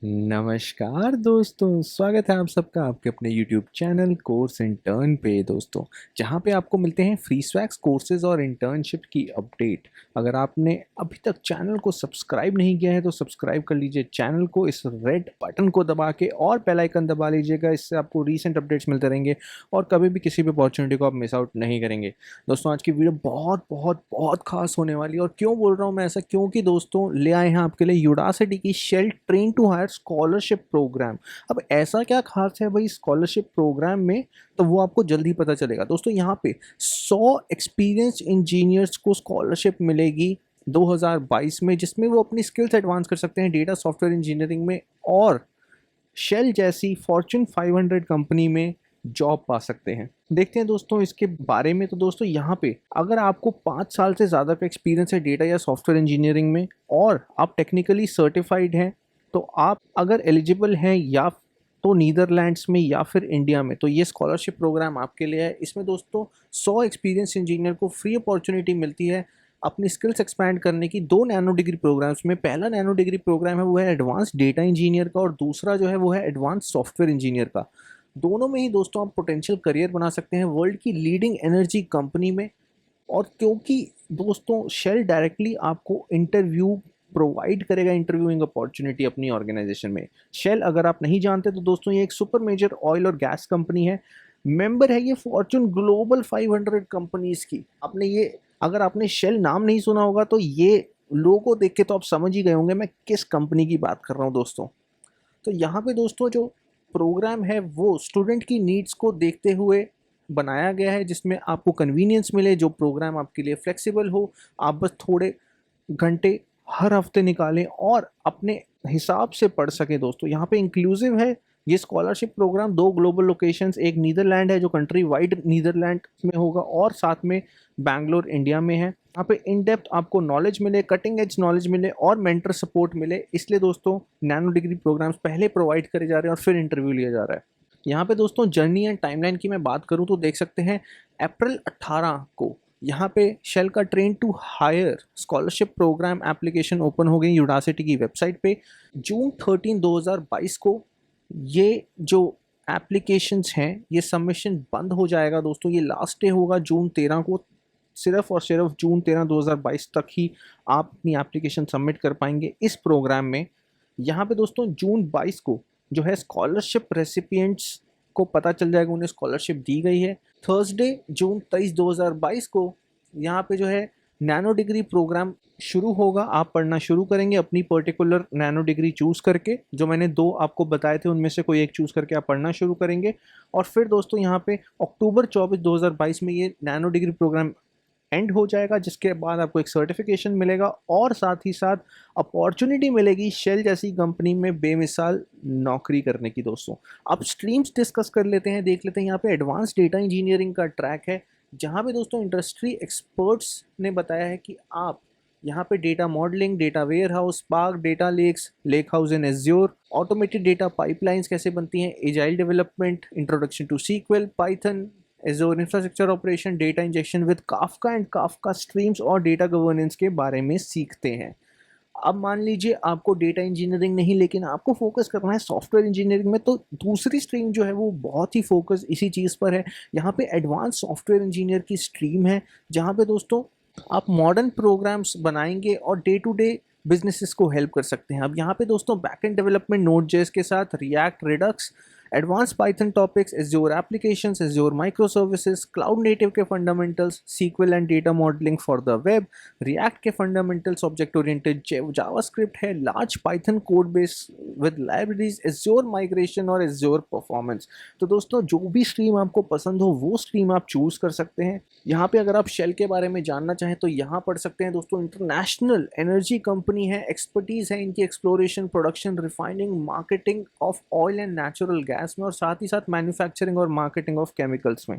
नमस्कार दोस्तों, स्वागत है आप सबका आपके अपने YouTube चैनल कोर्स इंटर्न पे दोस्तों, जहाँ पे आपको मिलते हैं फ्री स्वैक्स कोर्सेज और इंटर्नशिप की अपडेट। अगर आपने अभी तक चैनल को सब्सक्राइब नहीं किया है तो सब्सक्राइब कर लीजिए चैनल को, इस रेड बटन को दबा के और बेल आइकन दबा लीजिएगा। इससे आपको रीसेंट अपडेट्स मिलते रहेंगे और कभी भी किसी भी अपॉर्चुनिटी को आप मिस आउट नहीं करेंगे। दोस्तों आज की वीडियो बहुत बहुत बहुत खास होने वाली है। और क्यों बोल रहा हूँ मैं ऐसा, क्योंकि दोस्तों ले आए हैं आपके लिए यूडासिटी की Shell train to hire scholarship programme. अब ऐसा क्या खास है भाई स्कॉलरशिप प्रोग्राम में, तो वो आपको जल्दी पता चलेगा। दोस्तों यहाँ पे 100 एक्सपीरियंस इंजीनियर्स को स्कॉलरशिप मिलेगी 2022 में, जिसमें वो अपनी स्किल्स एडवांस कर सकते हैं डेटा सॉफ्टवेयर इंजीनियरिंग में और शेल जैसी फॉर्च्यून 500 कंपनी में जॉब पा सकते हैं। देखते हैं दोस्तों इसके बारे में। तो दोस्तों यहाँ पे अगर आपको 5 साल से ज़्यादा का एक्सपीरियंस है डेटा या सॉफ्टवेयर इंजीनियरिंग में और आप टेक्निकली सर्टिफाइड हैं, तो आप अगर एलिजिबल हैं या तो नीदरलैंड्स में या फिर इंडिया में, तो ये स्कॉलरशिप प्रोग्राम आपके लिए है। इसमें दोस्तों 100 एक्सपीरियंस इंजीनियर को फ्री अपॉर्चुनिटी मिलती है अपनी स्किल्स एक्सपैंड करने की। 2 नैनो डिग्री प्रोग्राम्स में, पहला नैनो डिग्री प्रोग्राम है वो है एडवांस डेटा इंजीनियर का और दूसरा जो है वो है एडवांस सॉफ्टवेयर इंजीनियर का। दोनों में ही दोस्तों आप पोटेंशियल करियर बना सकते हैं वर्ल्ड की लीडिंग एनर्जी कंपनी में। और क्योंकि दोस्तों शेल डायरेक्टली आपको इंटरव्यू प्रोवाइड करेगा, इंटरव्यूइंग अपॉर्चुनिटी अपनी ऑर्गेनाइजेशन में। शेल अगर आप नहीं जानते तो दोस्तों ये एक सुपर मेजर ऑयल और गैस कंपनी है। मेंबर है ये फॉर्च्यून ग्लोबल 500 कंपनीज की। आपने ये, अगर आपने शेल नाम नहीं सुना होगा तो ये लोगो देख के तो आप समझ ही गए होंगे मैं किस कंपनी की बात कर रहा हूँ दोस्तों। तो यहाँ पे दोस्तों जो प्रोग्राम है वो स्टूडेंट की नीड्स को देखते हुए बनाया गया है, जिसमें आपको कन्वीनियंस मिले, जो प्रोग्राम आपके लिए फ्लेक्सिबल हो। आप बस थोड़े घंटे हर हफ्ते निकालें और अपने हिसाब से पढ़ सकें। दोस्तों यहाँ पे इंक्लूसिव है ये स्कॉलरशिप प्रोग्राम। 2 ग्लोबल लोकेशंस, एक नीदरलैंड है जो कंट्री वाइड नीदरलैंड में होगा और साथ में बैंगलोर इंडिया में है। यहाँ पे इन डेप्थ आपको नॉलेज मिले, कटिंग एज नॉलेज मिले और मेंटर सपोर्ट मिले। इसलिए दोस्तों नैनो डिग्री प्रोग्राम्स पहले प्रोवाइड करे जा रहे हैं और फिर इंटरव्यू लिया जा रहा है। यहाँ पे दोस्तों जर्नी एंड टाइमलाइन की मैं बात करूँ तो देख सकते हैं अप्रैल 18 को यहाँ पे शेल का train to hire scholarship programme application open हो गई यूडासिटी की वेबसाइट पे। जून 13 2022 को ये जो एप्लीकेशंस हैं ये सबमिशन बंद हो जाएगा दोस्तों। ये लास्ट डे होगा जून 13 को। सिर्फ और सिर्फ जून 13 2022 तक ही आप अपनी एप्लीकेशन सबमिट कर पाएंगे इस प्रोग्राम में। यहाँ पे दोस्तों जून 22 को जो है स्कॉलरशिप रेसिपिएंट्स को पता चल जाएगा उन्हें स्कॉलरशिप दी गई है। थर्सडे जून 23 2022 को यहाँ पे जो है नैनो डिग्री प्रोग्राम शुरू होगा। आप पढ़ना शुरू करेंगे अपनी पर्टिकुलर नैनो डिग्री चूज़ करके, जो मैंने 2 आपको बताए थे उनमें से कोई एक चूज़ करके आप पढ़ना शुरू करेंगे। और फिर दोस्तों यहाँ पे अक्टूबर 24 2022 में ये नैनो डिग्री प्रोग्राम एंड हो जाएगा, जिसके बाद आपको एक सर्टिफिकेशन मिलेगा और साथ ही साथ अपॉर्चुनिटी मिलेगी शेल जैसी कंपनी में बेमिसाल नौकरी करने की। दोस्तों अब स्ट्रीम्स डिस्कस कर लेते हैं, देख लेते हैं। यहाँ पे एडवांस डेटा इंजीनियरिंग का ट्रैक है, जहाँ पे दोस्तों इंडस्ट्री एक्सपर्ट्स ने बताया है कि आप यहाँ पे data modelling, data warehouse, Spark, data lakes, lakehouse in Azure, automated data pipelines कैसे बनती हैं, agile development, introduction to SQL, Python, Azure infrastructure operation, data ingestion with Kafka and Kafka streams और data governance के बारे में सीखते हैं। अब मान लीजिए आपको डेटा इंजीनियरिंग नहीं, लेकिन आपको फोकस करना है सॉफ्टवेयर इंजीनियरिंग में, तो दूसरी स्ट्रीम जो है वो बहुत ही फोकस इसी चीज़ पर है। यहाँ पे एडवांस सॉफ्टवेयर इंजीनियर की स्ट्रीम है, जहाँ पे दोस्तों आप मॉडर्न प्रोग्राम्स बनाएंगे और डे टू डे बिजनेसेस को हेल्प कर सकते हैं। अब यहाँ पे दोस्तों बैकएंड डेवलपमेंट नोड जेएस के साथ React, Redux, advance Python topics, Azure applications, Azure microservices, cloud native के fundamentals, SQL and data modelling for the web, React के फंडामेंटल्स, ऑब्जेक्ट ओरिएंटेड जावास्क्रिप्ट है, large Python code base with libraries, Azure migration और Azure performance. तो दोस्तों जो भी stream आपको पसंद हो वो स्ट्रीम आप चूज कर सकते हैं। यहाँ पे अगर आप शेल के बारे में जानना चाहें तो यहाँ पढ़ सकते हैं दोस्तों। इंटरनेशनल एनर्जी कंपनी है, एक्सपर्टीज़ है इनकी exploration, production, refining, marketing of oil and natural gas में और साथ ही साथ मैन्युफैक्चरिंग और मार्केटिंग ऑफ केमिकल्स में।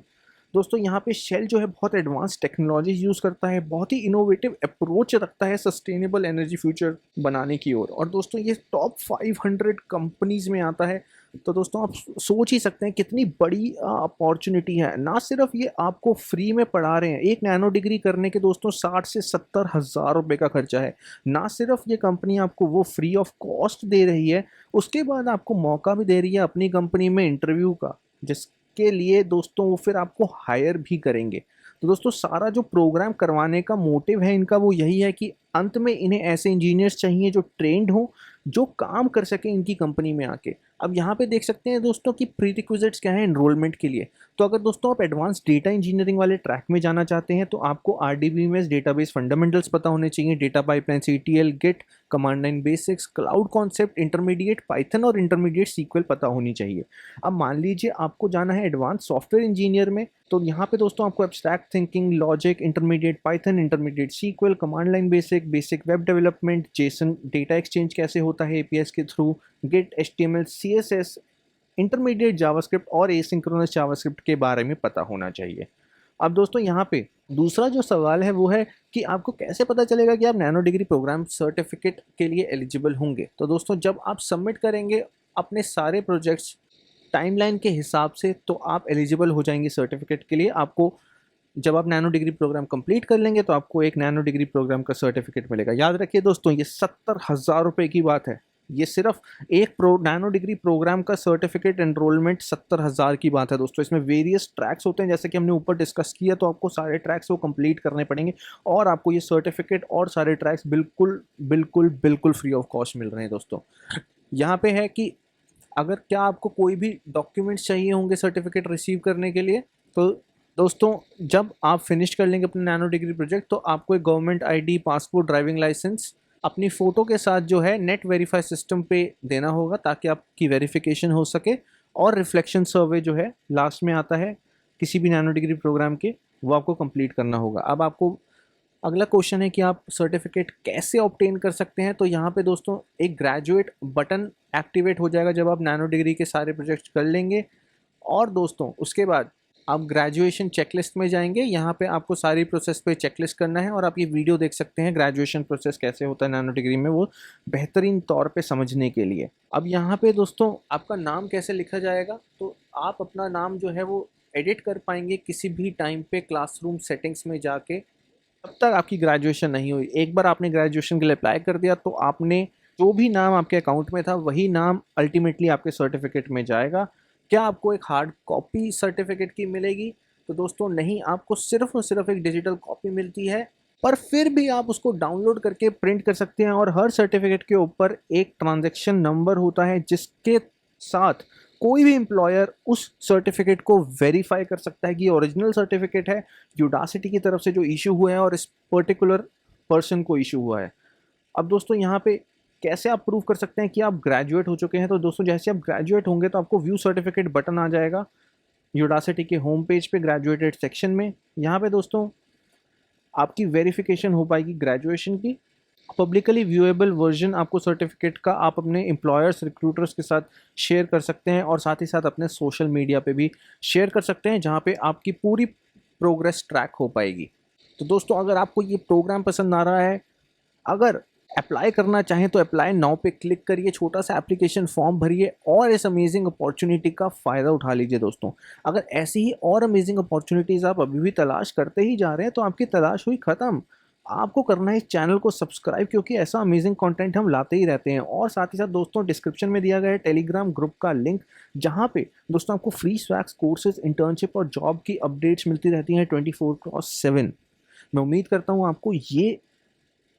दोस्तों यहाँ पे शेल जो है बहुत एडवांस टेक्नोलॉजी यूज़ करता है, बहुत ही इनोवेटिव अप्रोच रखता है सस्टेनेबल एनर्जी फ्यूचर बनाने की ओर। और दोस्तों ये टॉप 500 कंपनीज में आता है। तो दोस्तों आप सोच ही सकते हैं कितनी बड़ी अपॉर्चुनिटी है। ना सिर्फ ये आपको फ्री में पढ़ा रहे हैं, एक नैनो डिग्री करने के दोस्तों 60 से 70 हज़ार रुपये का खर्चा है। ना सिर्फ ये कंपनी आपको वो फ्री ऑफ कॉस्ट दे रही है, उसके बाद आपको मौका भी दे रही है अपनी कंपनी में इंटरव्यू का, जिसके लिए दोस्तों वो फिर आपको हायर भी करेंगे। तो दोस्तों सारा जो प्रोग्राम करवाने का मोटिव है इनका वो यही है कि अंत में इन्हें ऐसे इंजीनियर्स चाहिए जो ट्रेंड हों, जो काम कर सकें इनकी कंपनी में आके। अब यहाँ पे देख सकते हैं दोस्तों कि प्रीरिक्विजिट्स क्या है एनरोलमेंट के लिए। तो अगर दोस्तों आप एडवांस डेटा इंजीनियरिंग वाले ट्रैक में जाना चाहते हैं तो आपको आरडीबीएमएस डेटाबेस फंडामेंटल्स पता होने चाहिए, data pipeline, CTL, git, command line basics, cloud concept, intermediate Python और इंटरमीडिएट सीक्वल पता होनी चाहिए। अब मान लीजिए आपको जाना है एडवांस सॉफ्टवेयर इंजीनियर में, तो यहाँ पे दोस्तों आपको abstract thinking, logic, intermediate Python, intermediate SQL, command line basic, basic web development, JSON data exchange कैसे होता है एपीएस के थ्रू, git, HTML, CSS, intermediate JavaScript और एसिंक्रोनस जावास्क्रिप्ट के बारे में पता होना चाहिए। अब दोस्तों यहाँ पे दूसरा जो सवाल है वो है कि आपको कैसे पता चलेगा कि आप नैनो डिग्री प्रोग्राम सर्टिफिकेट के लिए एलिजिबल होंगे। तो दोस्तों जब आप सबमिट करेंगे अपने सारे प्रोजेक्ट्स टाइमलाइन के हिसाब से तो आप एलिजिबल हो जाएंगे सर्टिफिकेट के लिए। आपको जब आप नैनो डिग्री प्रोग्राम कंप्लीट कर लेंगे तो आपको एक नैनो डिग्री प्रोग्राम का सर्टिफिकेट मिलेगा। याद रखिए दोस्तों ये 70,000 रुपये की बात है। ये सिर्फ एक नैनो डिग्री प्रोग्राम का सर्टिफिकेट एनरोलमेंट 70,000 की बात है दोस्तों। इसमें वेरियस ट्रैक्स होते हैं जैसे कि हमने ऊपर डिस्कस किया, तो आपको सारे ट्रैक्स वो कंप्लीट करने पड़ेंगे और आपको ये सर्टिफिकेट और सारे ट्रैक्स बिल्कुल बिल्कुल बिल्कुल फ्री ऑफ कॉस्ट मिल रहे हैं दोस्तों। यहाँ पे है कि अगर क्या आपको कोई भी डॉक्यूमेंट्स चाहिए होंगे सर्टिफिकेट रिसीव करने के लिए, तो दोस्तों जब आप फिनिश कर लेंगे अपने नैनो डिग्री प्रोजेक्ट तो आपको एक government ID, passport, driving licence अपनी फ़ोटो के साथ जो है नेट वेरीफाई सिस्टम पे देना होगा ताकि आपकी वेरिफिकेशन हो सके। और रिफ्लेक्शन सर्वे जो है लास्ट में आता है किसी भी नैनो डिग्री प्रोग्राम के, वो आपको कंप्लीट करना होगा। अब आपको अगला क्वेश्चन है कि आप सर्टिफिकेट कैसे ऑब्टेन कर सकते हैं। तो यहाँ पे दोस्तों एक ग्रेजुएट बटन एक्टिवेट हो जाएगा जब आप नैनो डिग्री के सारे प्रोजेक्ट कर लेंगे। और दोस्तों उसके बाद आप ग्रेजुएशन चेकलिस्ट में जाएंगे, यहाँ पे आपको सारी प्रोसेस पे चेकलिस्ट करना है और आप ये वीडियो देख सकते हैं ग्रेजुएशन प्रोसेस कैसे होता है नैनो डिग्री में, वो बेहतरीन तौर पे समझने के लिए। अब यहाँ पे दोस्तों आपका नाम कैसे लिखा जाएगा, तो आप अपना नाम जो है वो एडिट कर पाएंगे किसी भी टाइम पे क्लासरूम सेटिंग्स में जाके, तब तक आपकी ग्रेजुएशन नहीं हुई। एक बार आपने ग्रेजुएशन के लिए अप्लाई कर दिया तो आपने जो भी नाम आपके अकाउंट में था वही नाम अल्टीमेटली आपके सर्टिफिकेट में जाएगा। क्या आपको एक हार्ड कॉपी सर्टिफिकेट की मिलेगी? तो दोस्तों नहीं, आपको सिर्फ और सिर्फ एक डिजिटल कॉपी मिलती है, पर फिर भी आप उसको डाउनलोड करके प्रिंट कर सकते हैं। और हर सर्टिफिकेट के ऊपर एक ट्रांजैक्शन नंबर होता है जिसके साथ कोई भी एम्प्लॉयर उस सर्टिफिकेट को वेरीफाई कर सकता है कि ये ओरिजिनल सर्टिफिकेट है, यूडासिटी की तरफ से जो इशू हुआ है और इस पर्टिकुलर पर्सन को इशू हुआ है। अब दोस्तों यहाँ पे कैसे आप प्रूव कर सकते हैं कि आप ग्रेजुएट हो चुके हैं? तो दोस्तों जैसे आप ग्रेजुएट होंगे तो आपको व्यू सर्टिफिकेट बटन आ जाएगा यूडासिटी के होम पेज पे ग्रेजुएटेड सेक्शन में। यहाँ पे दोस्तों आपकी वेरिफिकेशन हो पाएगी ग्रेजुएशन की। पब्लिकली व्यूएबल वर्जन आपको सर्टिफिकेट का आप अपने एम्प्लॉयर्स, रिक्रूटर्स के साथ शेयर कर सकते हैं और साथ ही साथ अपने सोशल मीडिया पे भी शेयर कर सकते हैं जहाँ पे आपकी पूरी प्रोग्रेस ट्रैक हो पाएगी। तो दोस्तों अगर आपको ये प्रोग्राम पसंद आ रहा है, अगर अप्लाई करना चाहें तो अप्लाई नाउ पे क्लिक करिए, छोटा सा एप्लीकेशन फॉर्म भरिए और इस अमेजिंग अपॉर्चुनिटी का फ़ायदा उठा लीजिए दोस्तों। अगर ऐसी ही और अमेजिंग अपॉर्चुनिटीज़ आप अभी भी तलाश करते ही जा रहे हैं तो आपकी तलाश हुई ख़त्म। आपको करना है इस चैनल को सब्सक्राइब, क्योंकि ऐसा अमेजिंग कंटेंट हम लाते ही रहते हैं। और साथ ही साथ दोस्तों डिस्क्रिप्शन में दिया गया है टेलीग्राम ग्रुप का लिंक, जहां पे दोस्तों आपको फ्री स्वैक्स, कोर्सेज, इंटर्नशिप और जॉब की अपडेट्स मिलती रहती हैं 24/7। मैं उम्मीद करता हूँ आपको ये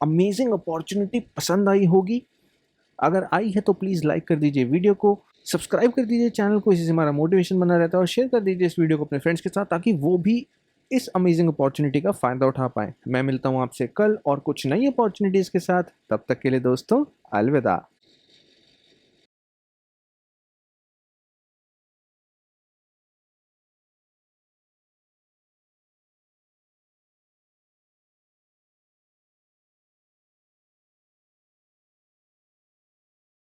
अमेजिंग अपॉर्चुनिटी पसंद आई होगी। अगर आई है तो प्लीज़ लाइक कर दीजिए वीडियो को, सब्सक्राइब कर दीजिए चैनल को, इससे हमारा मोटिवेशन बना रहता है, और शेयर कर दीजिए इस वीडियो को अपने फ्रेंड्स के साथ ताकि वो भी इस अमेजिंग अपॉर्चुनिटी का फ़ायदा उठा पाएँ। मैं मिलता हूँ आपसे कल और कुछ नई अपॉर्चुनिटीज़ के साथ। तब तक के लिए दोस्तों अलविदा।